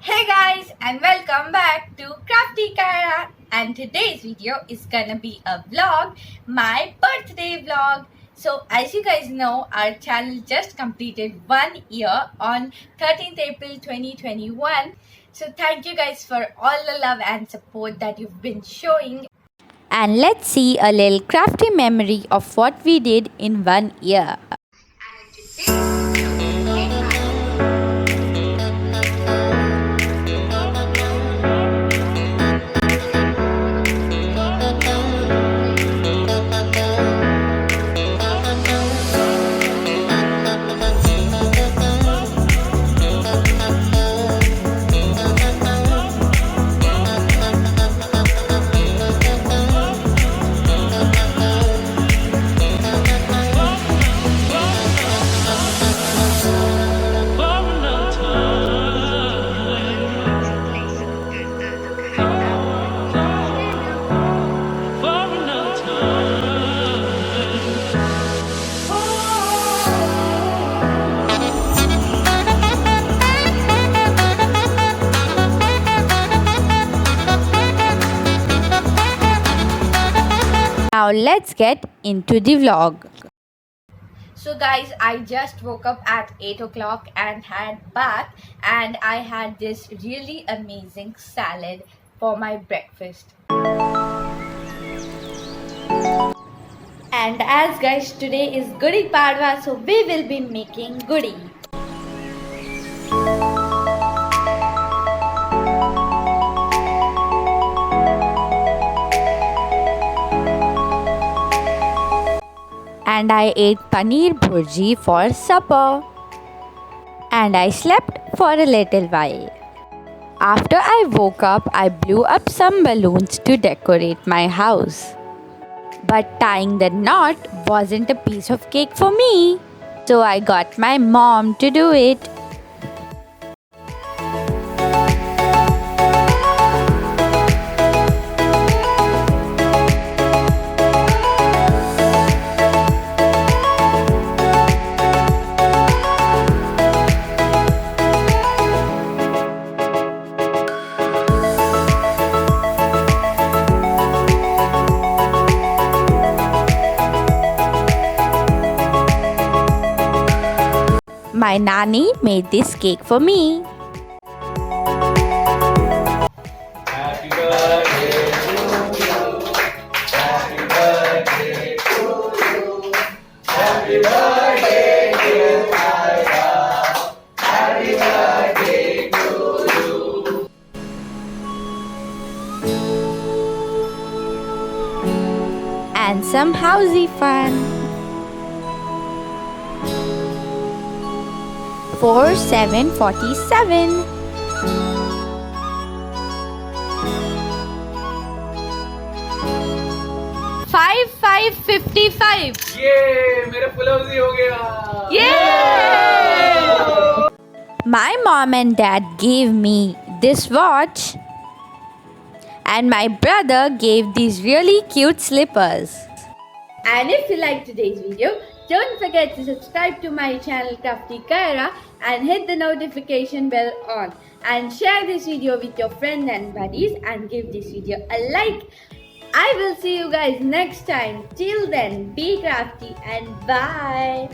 Hey guys, and welcome back to Krafty Kyra. And today's video is gonna be a vlog, my birthday vlog. So as you guys know, our channel just completed 1 year on 13th April 2021. So thank you guys for all the love and support that you've been showing. And let's see a little crafty memory of what we did in 1 year. Now let's get into the vlog. So guys, I just woke up at 8 o'clock and had bath, and I had this really amazing salad for my breakfast. And as guys, today is Gudi Padwa, so we will be making Gudi. And I ate paneer bhurji for supper. And I slept for a little while. After I woke up, I blew up some balloons to decorate my house. But tying the knot wasn't a piece of cake for me. So I got my mom to do it. My nanny made this cake for me. Happy birthday to you. Happy birthday to you. Happy birthday, dear Kyra. Happy birthday to you. And some housey fun. 4747. 5555. ये मेरा फुलौजी हो गया. Yay! My mom and dad gave me this watch. And my brother gave these really cute slippers. And if you like today's video, don't forget to subscribe to my channel Krafty Kyra and hit the notification bell on. And share this video with your friends and buddies and give this video a like. I will see you guys next time. Till then, be crafty and bye.